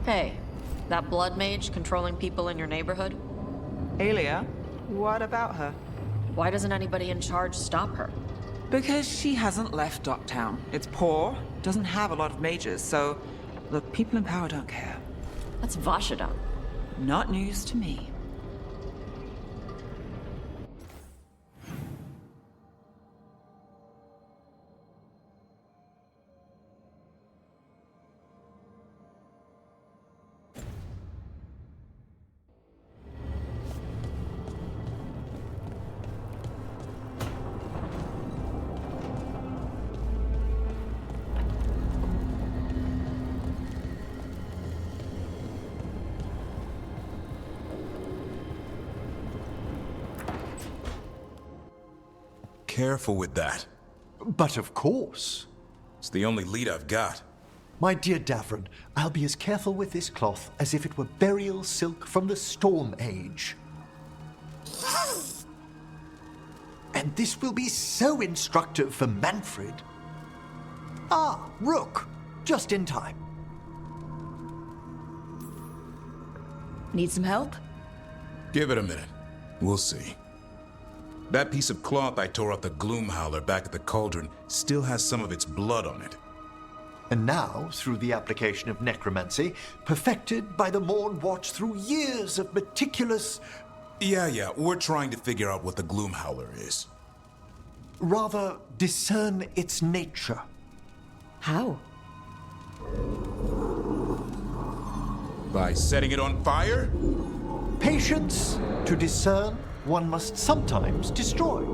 Hey, that blood mage controlling people in your neighborhood? Alia, what about her? Why doesn't anybody in charge stop her? Because she hasn't left Docktown. It's poor, doesn't have a lot of mages, so look, people in power don't care. That's Vashadon. Not news to me. Careful with that. But of course. It's the only lead I've got. My dear Davron, I'll be as careful with this cloth as if it were burial silk from the Storm Age. And this will be so instructive for Manfred. Ah, Rook, just in time. Need some help? Give it a minute. We'll see. That piece of cloth I tore off the Gloom Howler back at the Cauldron still has some of its blood on it. And now, through the application of necromancy, perfected by the Morn Watch through years of meticulous... Yeah, we're trying to figure out what the Gloom Howler is. rather discern its nature. How? By setting it on fire? Patience. To discern, one must sometimes destroy.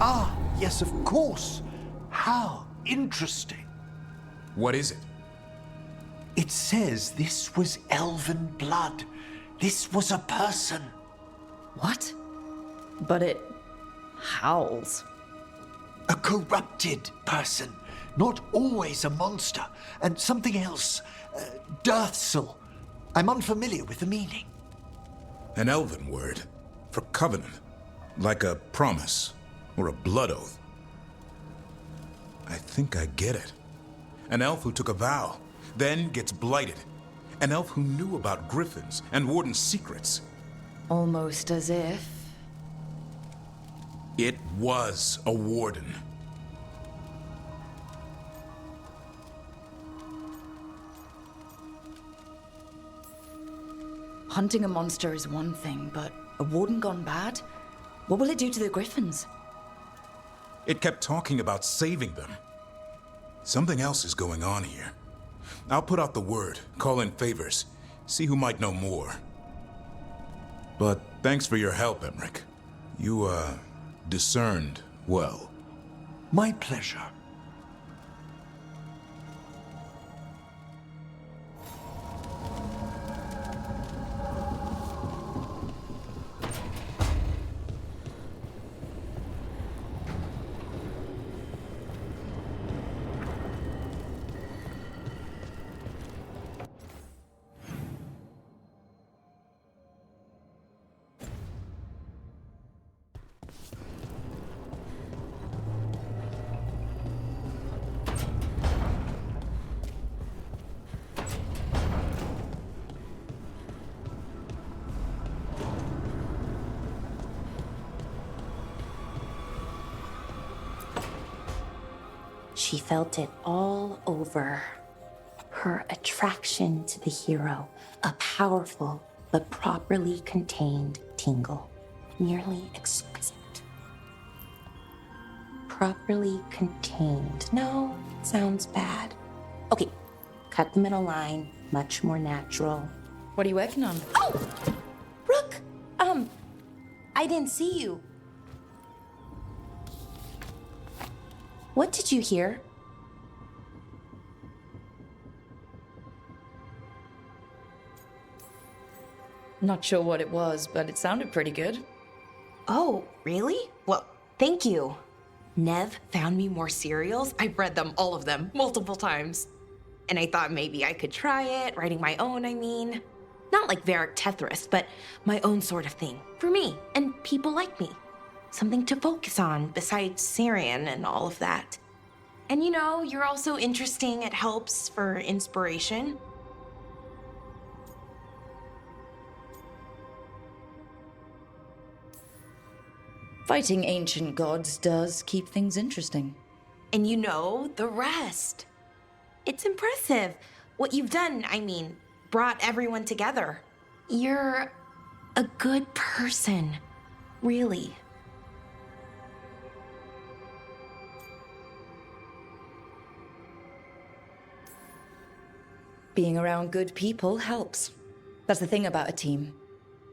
Ah, yes, of course. How interesting. What is it? It says this was elven blood. This was a person. What? But it howls. A corrupted person. Not always a monster. And something else. Deathsel. I'm unfamiliar with the meaning. An elven word for covenant. Like a promise or a blood oath. I think I get it. An elf who took a vow, then gets blighted. An elf who knew about griffins and warden's secrets. Almost as if... It was a warden. Hunting a monster is one thing, but a warden gone bad? What will it do to the griffins? It kept talking about saving them. Something else is going on here. I'll put out the word, call in favors, see who might know more. But thanks for your help, Emmerich. You, discerned well. My pleasure. She felt it all over. Her attraction to the hero, a powerful but properly contained tingle, nearly exquisite. Properly contained. No, it sounds bad. Okay, cut the middle line, much more natural. What are you working on? Oh! Rook! I didn't see you. What did you hear? Not sure what it was, but it sounded pretty good. Oh, really? Well, thank you. Nev found me more cereals. I've read them, all of them, multiple times. And I thought maybe I could try it, writing my own, I mean. Not like Varric Tethris, but my own sort of thing. For me, and people like me. Something to focus on besides Syrian and all of that. And you know, you're also interesting. It helps for inspiration. Fighting ancient gods does keep things interesting. And you know the rest. It's impressive what you've done. I mean, brought everyone together. You're a good person, really. Being around good people helps. That's the thing about a team.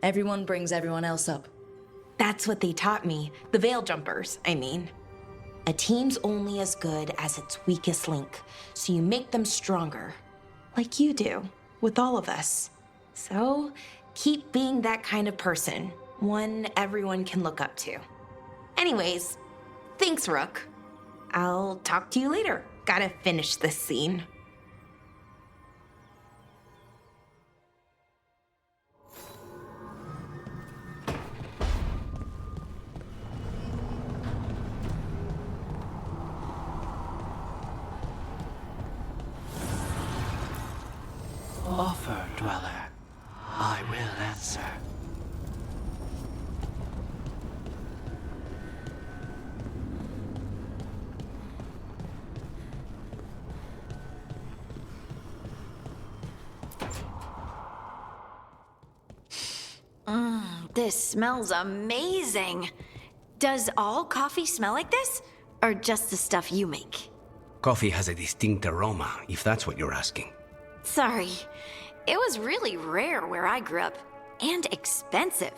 Everyone brings everyone else up. That's what they taught me. The Veil Jumpers, I mean. A team's only as good as its weakest link, so you make them stronger. Like you do, with all of us. So, keep being that kind of person. One everyone can look up to. Anyways, thanks, Rook. I'll talk to you later. Gotta finish this scene. Offer, dweller. I will answer. This smells amazing. Does all coffee smell like this? Or just the stuff you make? Coffee has a distinct aroma, if that's what you're asking. Sorry. It was really rare where I grew up. And expensive.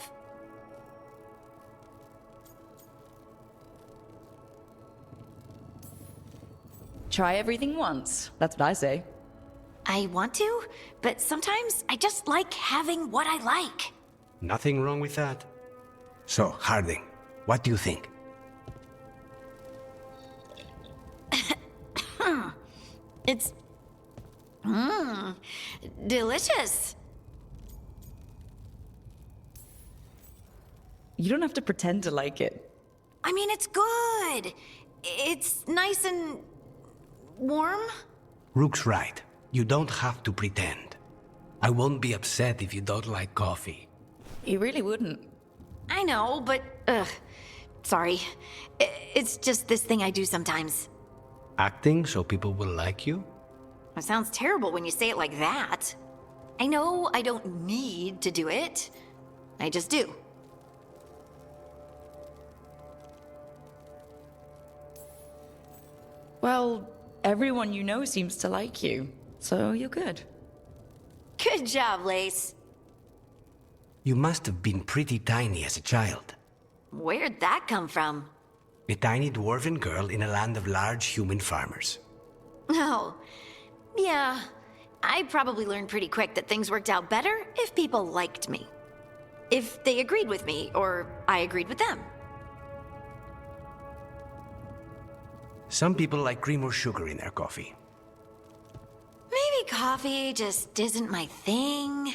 Try everything once. That's what I say. I want to, but sometimes I just like having what I like. Nothing wrong with that. So, Harding, what do you think? It's... delicious. You don't have to pretend to like it. I mean, it's good. It's nice and... warm? Rook's right. You don't have to pretend. I won't be upset if you don't like coffee. You really wouldn't. I know, but... sorry. It's just this thing I do sometimes. Acting so people will like you? It sounds terrible when you say it like that. I know I don't need to do it. I just do. Well, everyone you know seems to like you, so you're good. Good job, Lace. You must have been pretty tiny as a child. Where'd that come from? A tiny dwarven girl in a land of large human farmers. Oh, yeah. I probably learned pretty quick that things worked out better if people liked me. If they agreed with me, or I agreed with them. Some people like cream or sugar in their coffee. Maybe coffee just isn't my thing.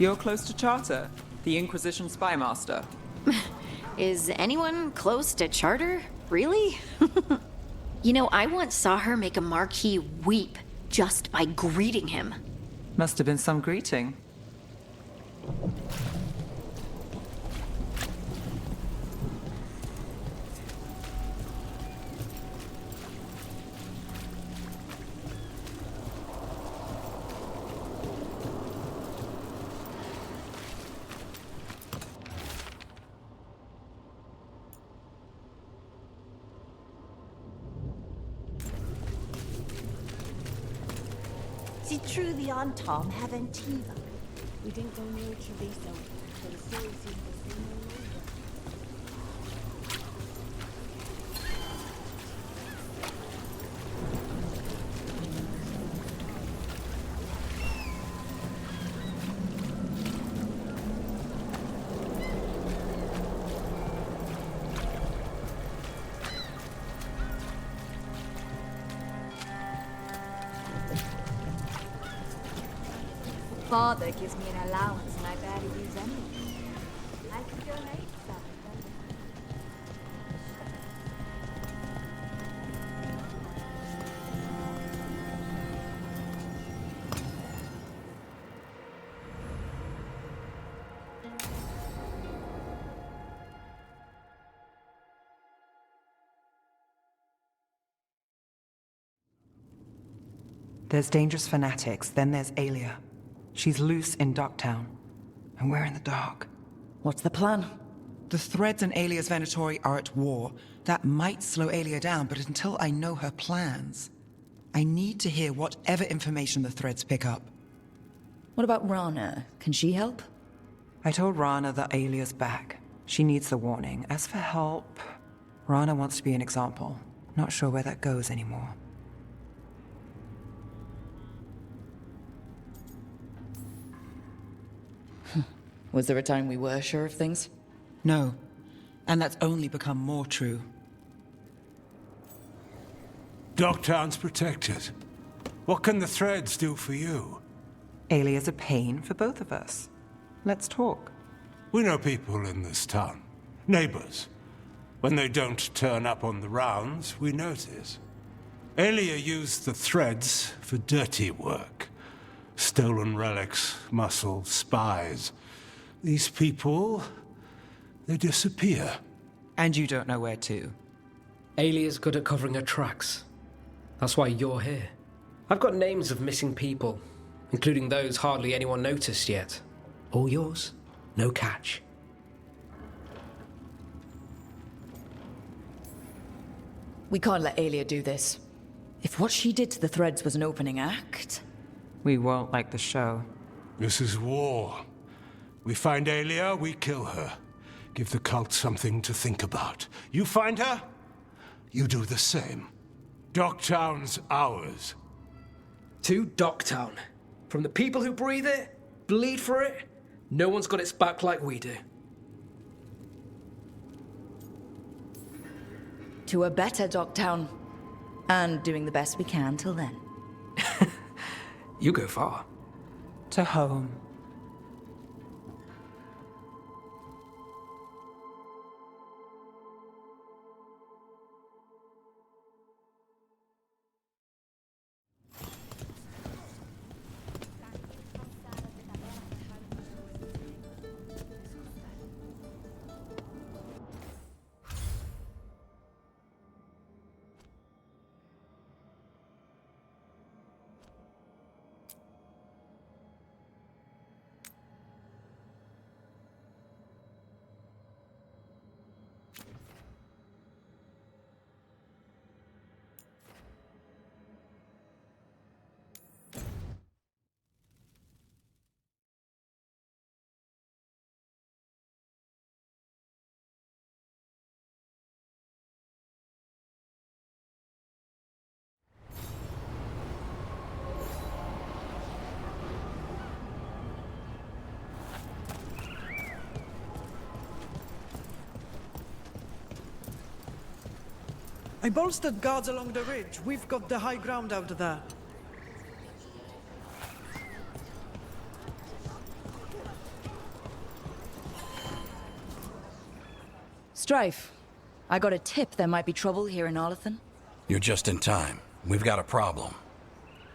You're close to Charter, the Inquisition spy master. Is anyone close to Charter? Really? You know, I once saw her make a Marquis weep just by greeting him. Must have been some greeting. C'est true the on Tom have Antiva. We didn't go near Treviso, but the story seems to say no longer. Father gives me an allowance and I barely use any. I could donate some. There's dangerous fanatics, then there's Aelia. She's loose in Ducktown, and we're in the dark. What's the plan? The Threads and Aelia's Venatori are at war. That might slow Aelia down, but until I know her plans, I need to hear whatever information the Threads pick up. What about Rana? Can she help? I told Rana that Aelia's back. She needs the warning. As for help, Rana wants to be an example. Not sure where that goes anymore. Was there a time we were sure of things? No, and that's only become more true. Dogtown's protected. What can the Threads do for you? Aelia's a pain for both of us. Let's talk. We know people in this town. Neighbors. When they don't turn up on the rounds, we notice. Aelia used the Threads for dirty work. Stolen relics, muscle, spies. These people, they disappear. And you don't know where to. Aelia's good at covering her tracks. That's why you're here. I've got names of missing people, including those hardly anyone noticed yet. All yours, no catch. We can't let Aelia do this. If what she did to the Threads was an opening act... We won't like the show. This is war. We find Aelia, we kill her. Give the cult something to think about. You find her, you do the same. Docktown's ours. To Docktown. From the people who breathe it, bleed for it, no one's got its back like we do. To a better Docktown. And doing the best we can till then. You go far. To home. I bolstered guards along the ridge. We've got the high ground out there. Strife, I got a tip there might be trouble here in Arlethan. You're just in time. We've got a problem.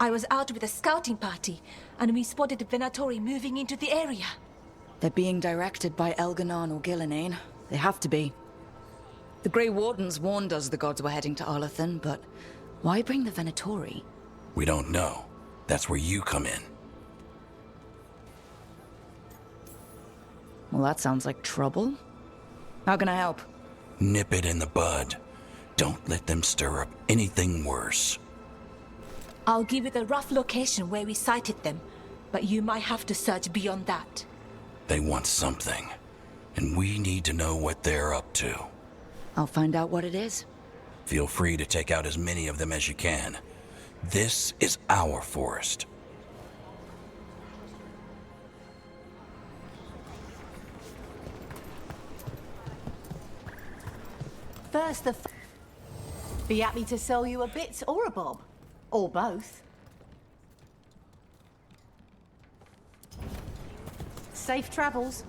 I was out with a scouting party, and we spotted the Venatori moving into the area. They're being directed by Elganon or Gillenane. They have to be. The Grey Wardens warned us the gods were heading to Arlethan, but why bring the Venatori? We don't know. That's where you come in. Well, that sounds like trouble. How can I help? Nip it in the bud. Don't let them stir up anything worse. I'll give you the rough location where we sighted them, but you might have to search beyond that. They want something, and we need to know what they're up to. I'll find out what it is. Feel free to take out as many of them as you can. This is our forest. First, be happy to sell you a bit or a bob. Or both. Safe travels.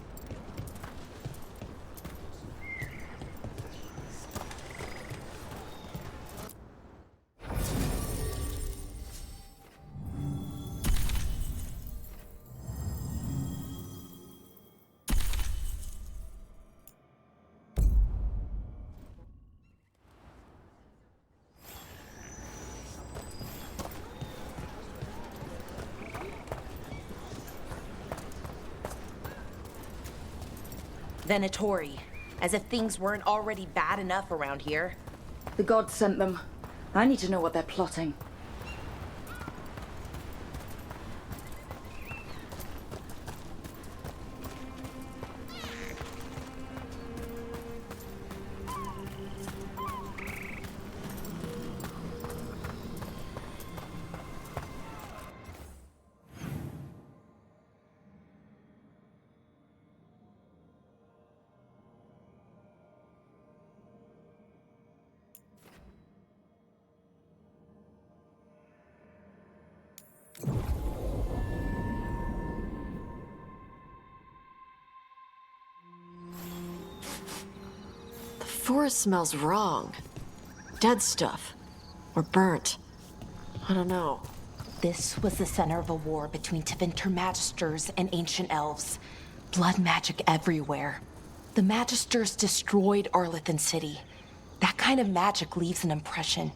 Venatori. As if things weren't already bad enough around here. The gods sent them. I need to know what they're plotting. The forest smells wrong. Dead stuff. Or burnt. I don't know. This was the center of a war between Tevinter Magisters and ancient elves. Blood magic everywhere. The Magisters destroyed Arlethan City. That kind of magic leaves an impression.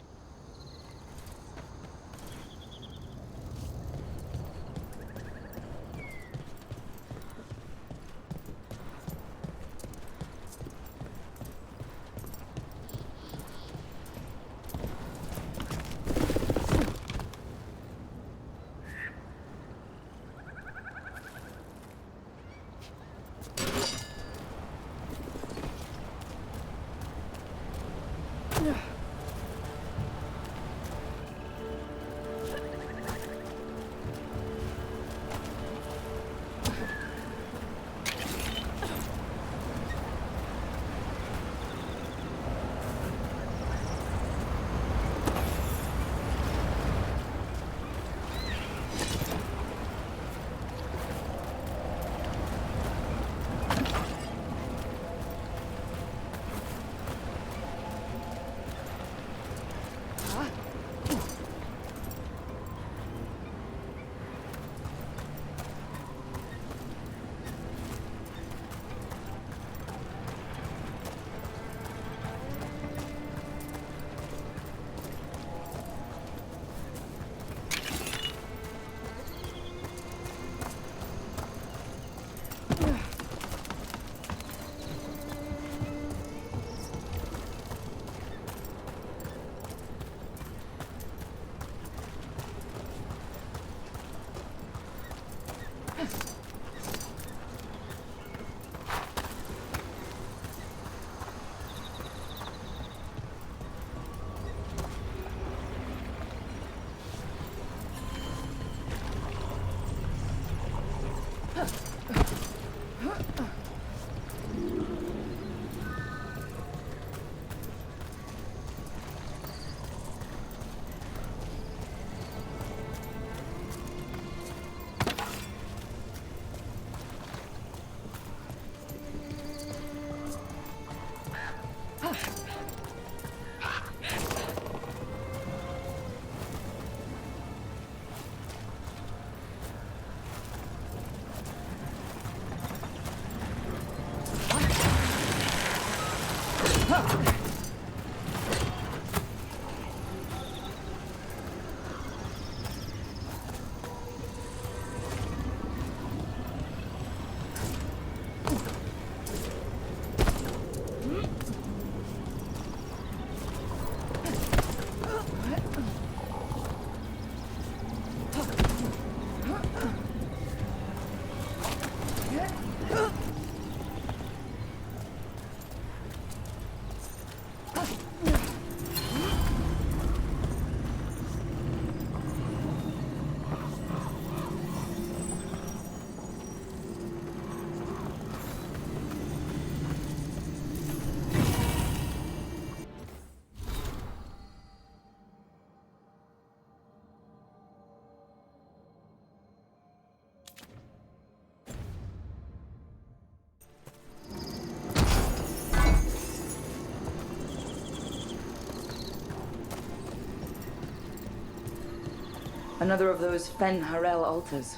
Another of those Fen Harel altars.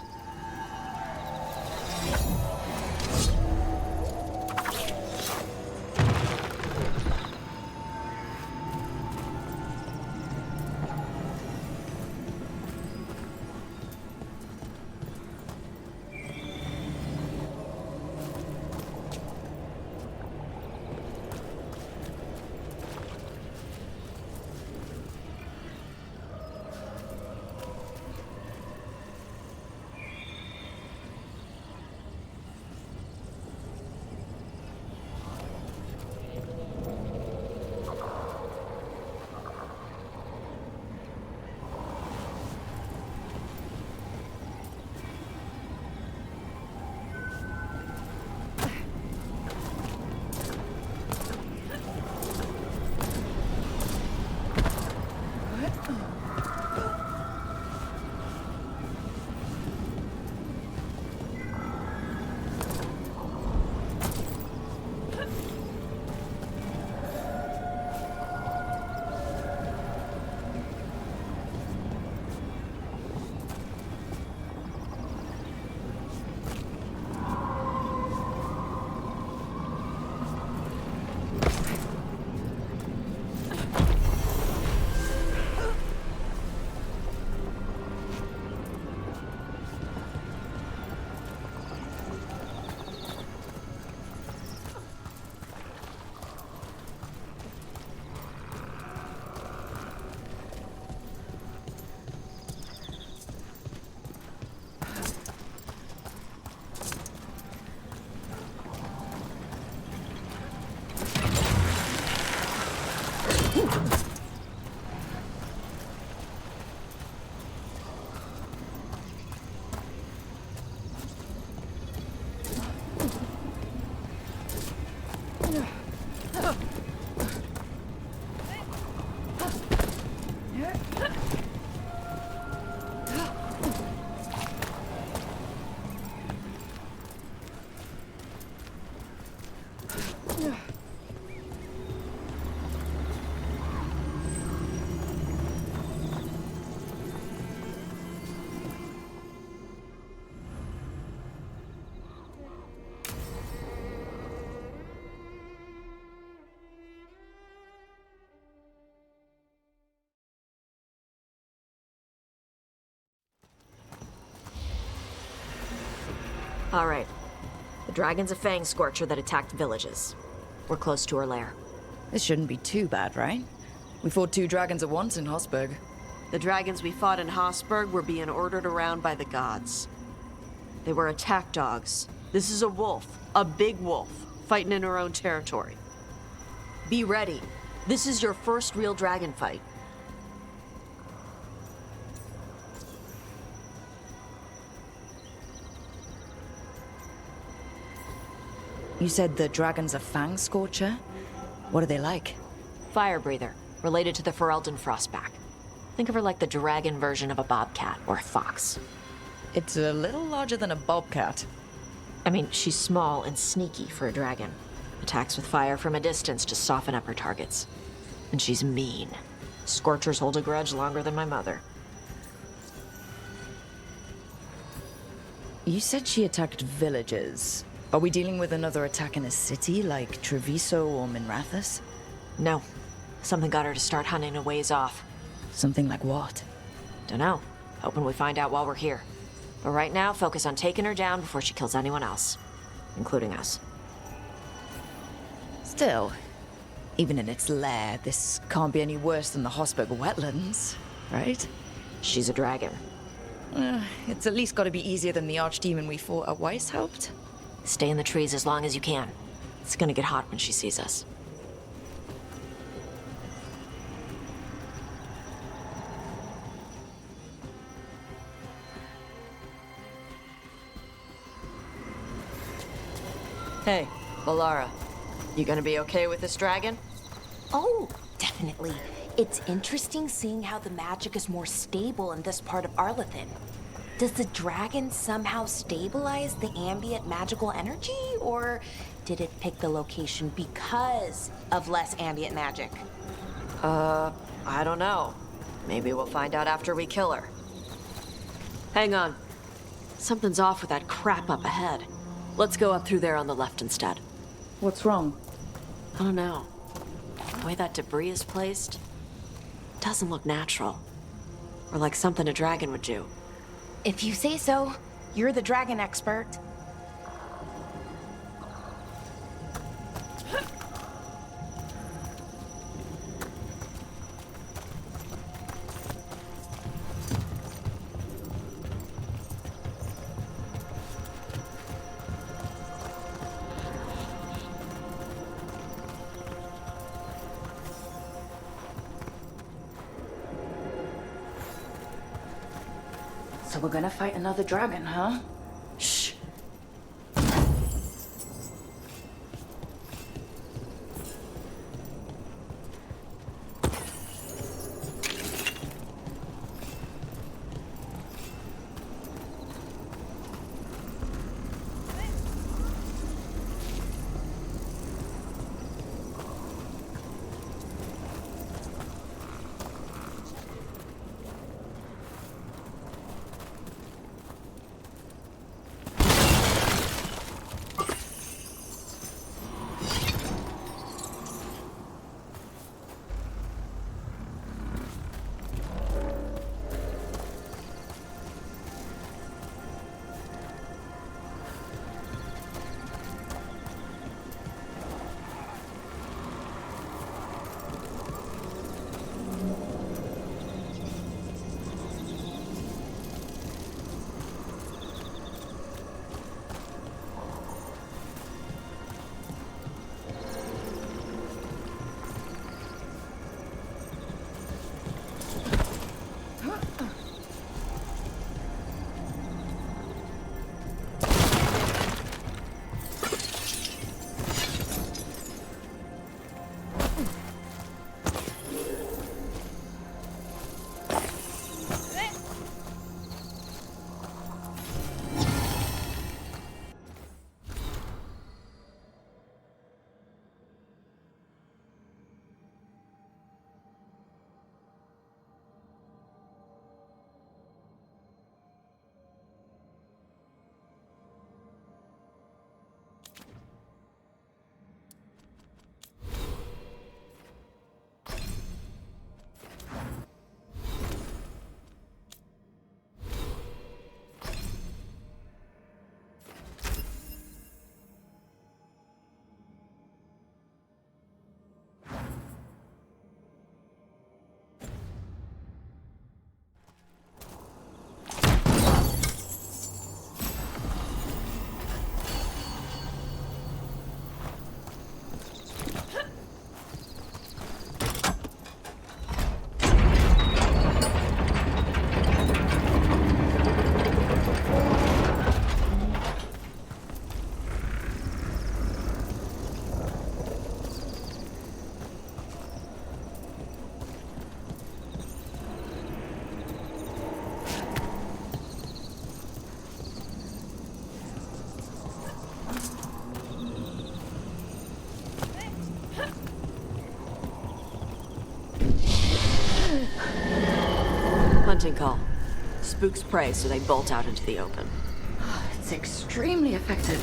All right. The dragon's a fang scorcher that attacked villages. We're close to her lair. This shouldn't be too bad, right? We fought 2 dragons at once in Hosberg. The dragons we fought in Hosberg were being ordered around by the gods. They were attack dogs. This is a wolf, a big wolf, fighting in her own territory. Be ready. This is your first real dragon fight. You said the dragon's a fang scorcher? What are they like? Fire breather, related to the Ferelden frostback. Think of her like the dragon version of a bobcat or a fox. It's a little larger than a bobcat. I mean, she's small and sneaky for a dragon. Attacks with fire from a distance to soften up her targets. And she's mean. Scorchers hold a grudge longer than my mother. You said she attacked villages. Are we dealing with another attack in a city like Treviso or Minrathous? No. Something got her to start hunting a ways off. Something like what? Dunno. Hoping we find out while we're here. But right now, focus on taking her down before she kills anyone else. Including us. Still, even in its lair, this can't be any worse than the Hosberg wetlands, right? She's a dragon. It's at least got to be easier than the archdemon we fought at Weishaupt. Stay in the trees as long as you can. It's gonna get hot when she sees us. Hey, Valara. You gonna be okay with this dragon? Oh, definitely. It's interesting seeing how the magic is more stable in this part of Arlathan. Does the dragon somehow stabilize the ambient magical energy, or did it pick the location because of less ambient magic? I don't know. Maybe we'll find out after we kill her. Hang on. Something's off with that crap up ahead. Let's go up through there on the left instead. What's wrong? I don't know. The way that debris is placed doesn't look natural. Or like something a dragon would do. If you say so, you're the dragon expert. So we're gonna fight another dragon, huh? Shh. Hunting call. Spooks prey, so they bolt out into the open. It's extremely effective.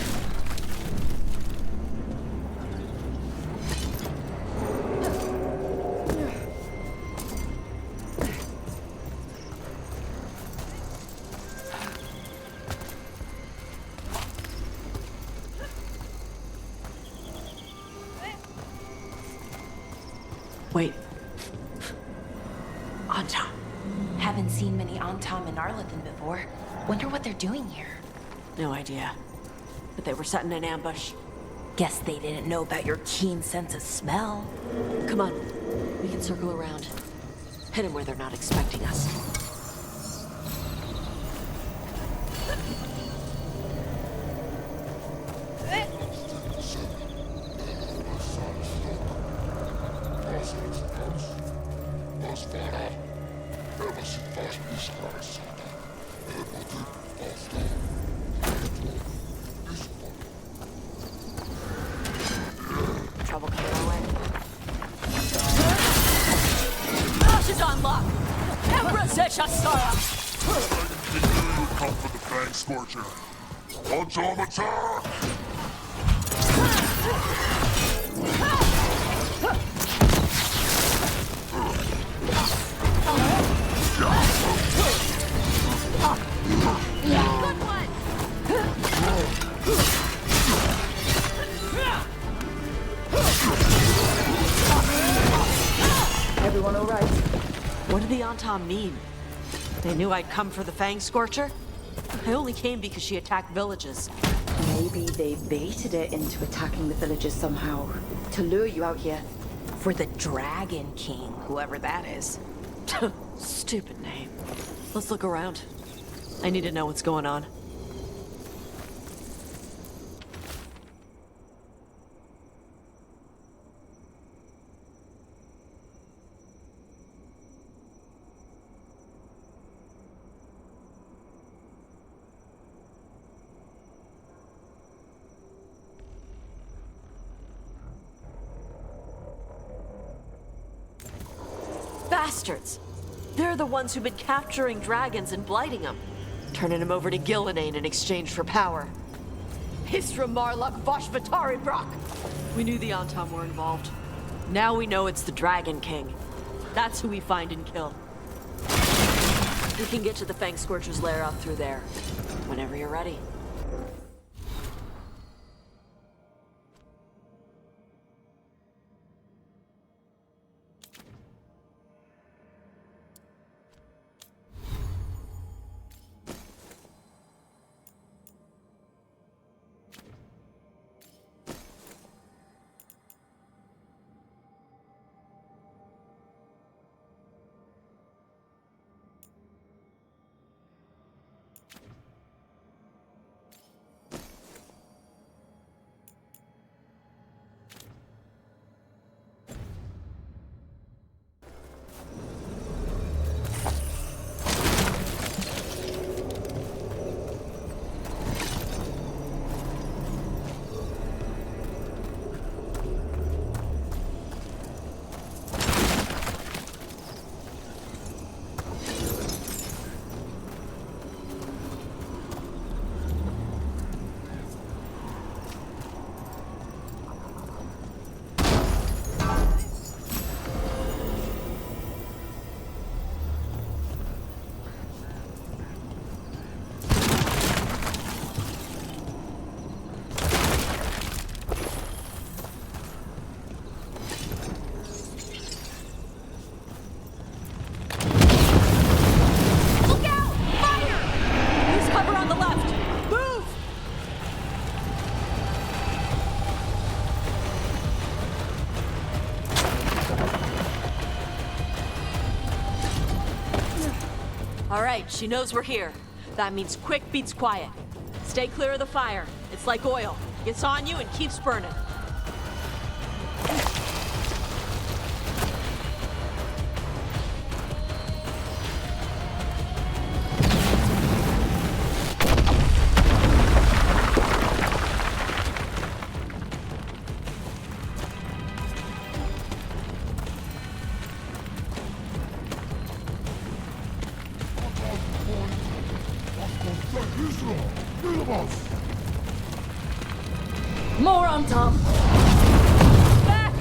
Wait. Antom. Haven't seen many Antom in Arlathan before. Wonder what they're doing here. No idea. But they were setting an ambush. Guess they didn't know about your keen sense of smell. Come on. We can circle around. Hit them where they're not expecting us. Trouble coming our way. Rush is on lock! Empress Eshasara! come for the Fang Scorcher. Autom attack! Everyone all right? What did the Autom mean? They knew I'd come for the Fang Scorcher? I only came because she attacked villages. Maybe they baited it into attacking the villagers somehow, to lure you out here. For the Dragon King, whoever that is. Stupid name. Let's look around. I need to know what's going on. Bastards! They're the ones who've been capturing dragons and blighting them, turning them over to Gillenane in exchange for power. Hisra Marluk Voshvatari Brock! We knew the Autom were involved. Now we know it's the Dragon King. That's who we find and kill. We can get to the Fang Scorcher's lair out through there, whenever you're ready. All right, she knows we're here. That means quick beats quiet. Stay clear of the fire. It's like oil. Gets on you and keeps burning. More on top. Back!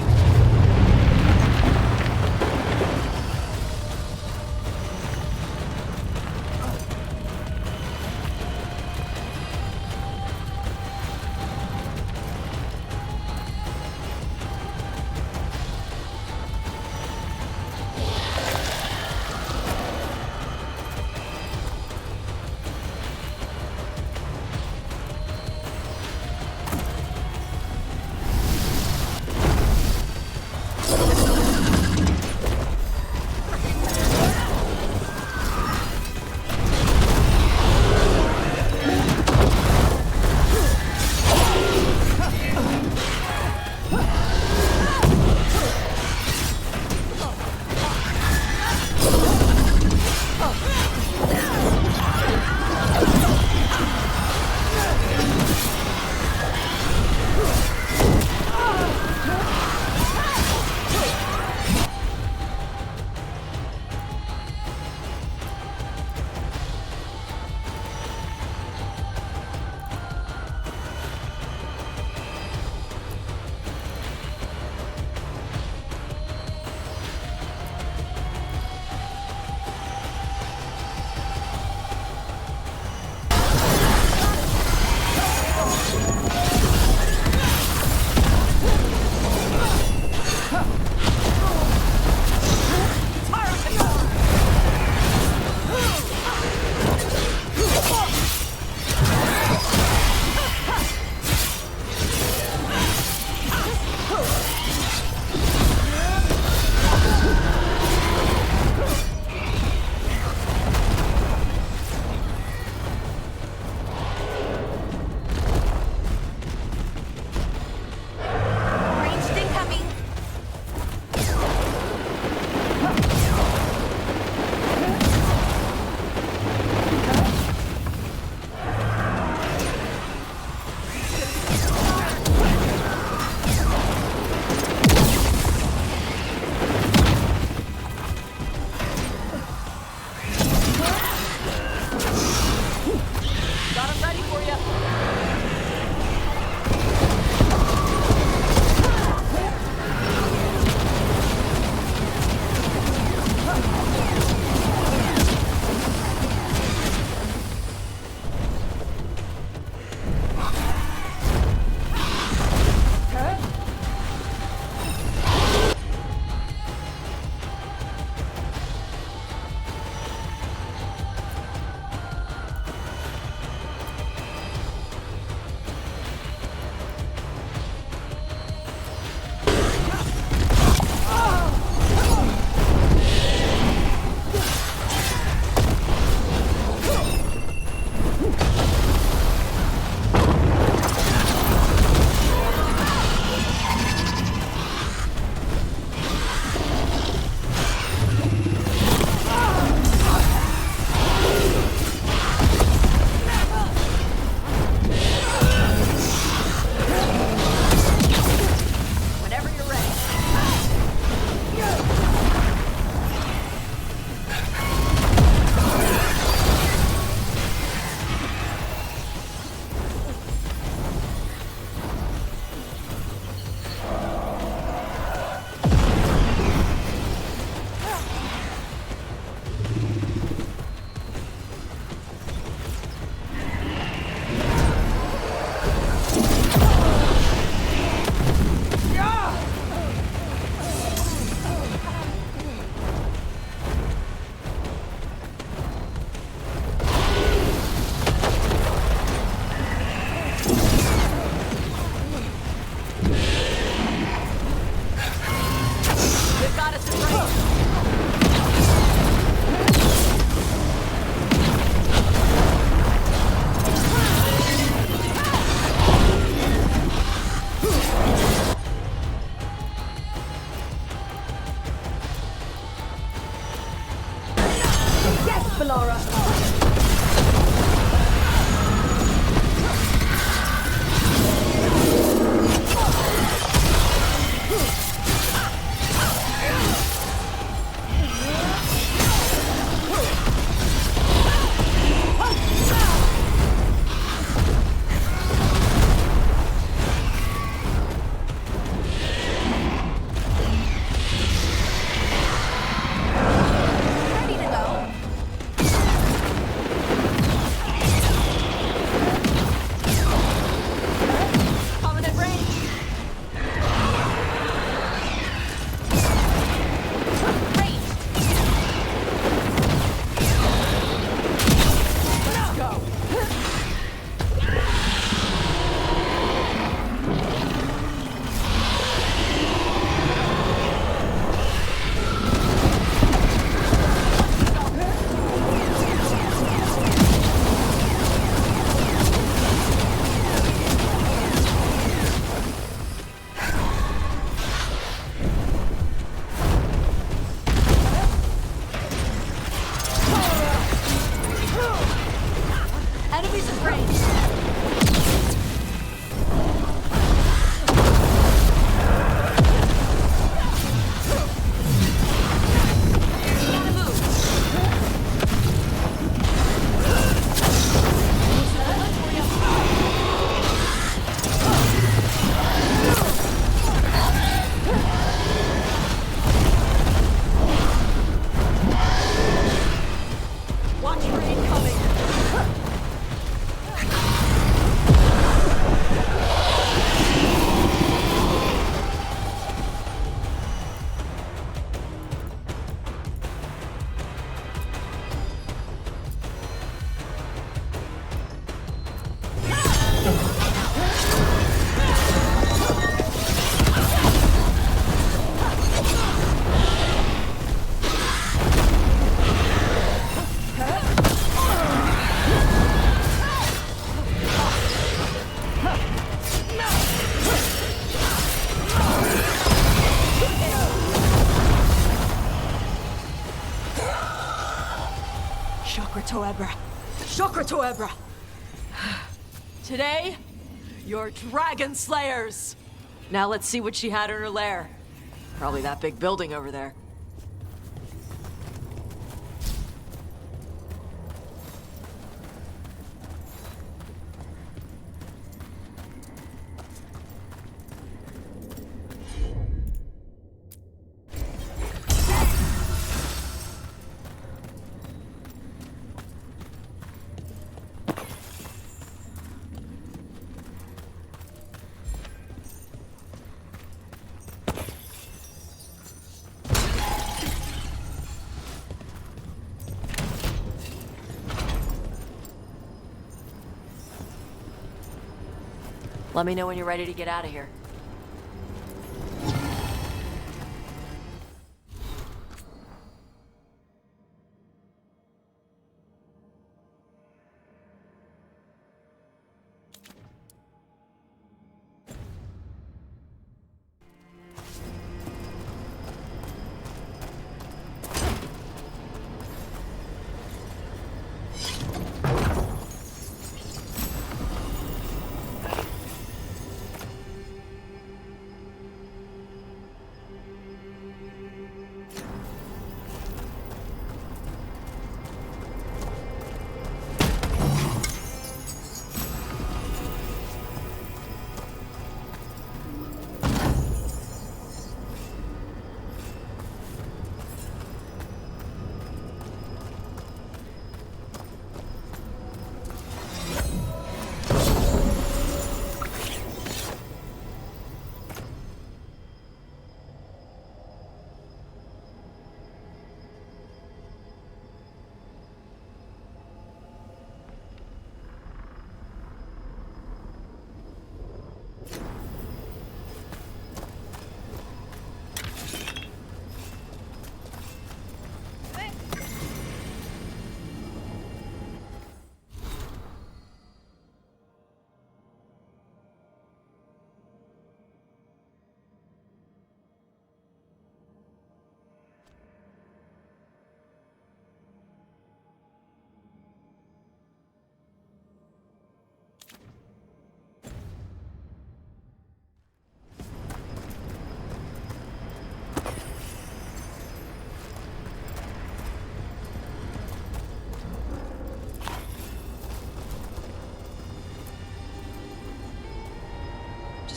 Shokra Toebra! Today, you're Dragon Slayers! Now let's see what she had in her lair. Probably that big building over there. Let me know when you're ready to get out of here.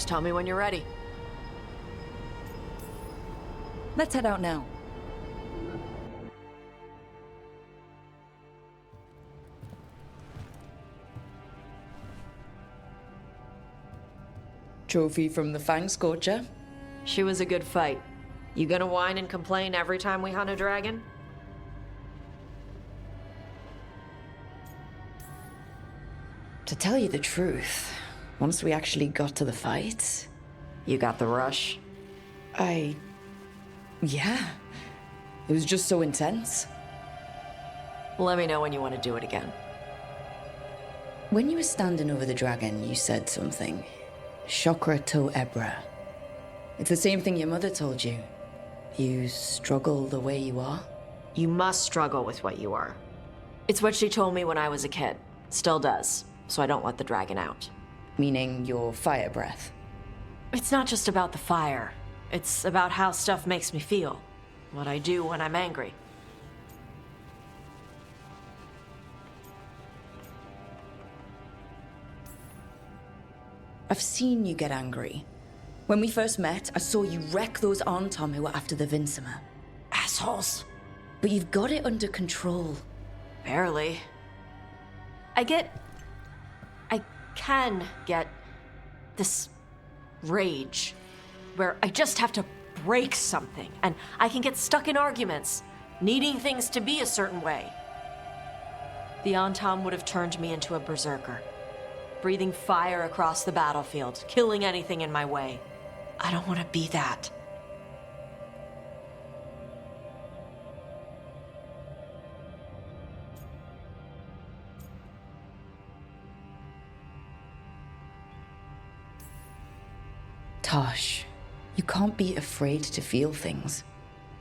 Just tell me when you're ready. Let's head out now. Trophy from the Fang Scorcher. She was a good fight. You gonna whine and complain every time we hunt a dragon? To tell you the truth, once we actually got to the fight... You got the rush? Yeah. It was just so intense. Let me know when you want to do it again. When you were standing over the dragon, you said something. Chakra to Ebra. It's the same thing your mother told you. You struggle the way you are? You must struggle with what you are. It's what she told me when I was a kid. Still does, so I don't let the dragon out. Meaning your fire breath? It's not just about the fire. It's about how stuff makes me feel. What I do when I'm angry. I've seen you get angry. When we first met, I saw you wreck those Arntom who were after the Vincimer. Assholes. But you've got it under control. Barely. I can get this rage where I just have to break something, and I can get stuck in arguments, needing things to be a certain way. The Antom would have turned me into a berserker, breathing fire across the battlefield, killing anything in my way. I don't want to be that. Tosh, you can't be afraid to feel things.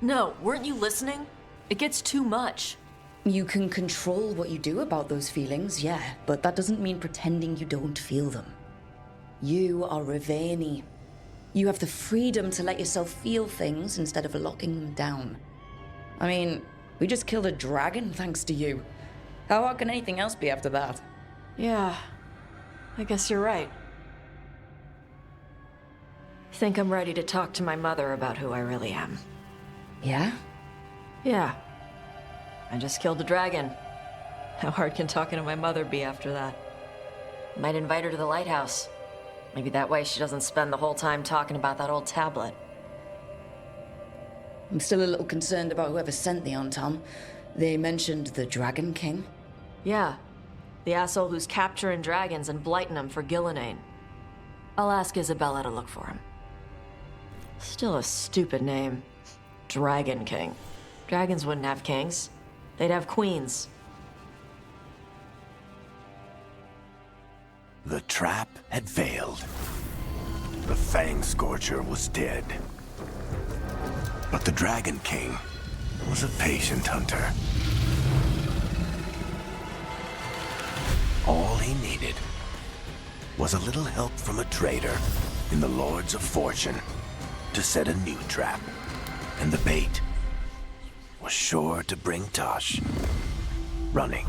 No, weren't you listening? It gets too much. You can control what you do about those feelings, yeah, but that doesn't mean pretending you don't feel them. You are Raveni. You have the freedom to let yourself feel things instead of locking them down. I mean, we just killed a dragon thanks to you. How hard can anything else be after that? Yeah, I guess you're right. I think I'm ready to talk to my mother about who I really am. Yeah? Yeah. I just killed a dragon. How hard can talking to my mother be after that? Might invite her to the lighthouse. Maybe that way she doesn't spend the whole time talking about that old tablet. I'm still a little concerned about whoever sent the Antom. They mentioned the Dragon King. Yeah. The asshole who's capturing dragons and blighting them for Gillenane. I'll ask Isabella to look for him. Still a stupid name. Dragon King. Dragons wouldn't have kings. They'd have queens. The trap had failed. The Fang Scorcher was dead. But the Dragon King was a patient hunter. All he needed was a little help from a trader in the Lords of Fortune to set a new trap. And the bait was sure to bring Tosh running.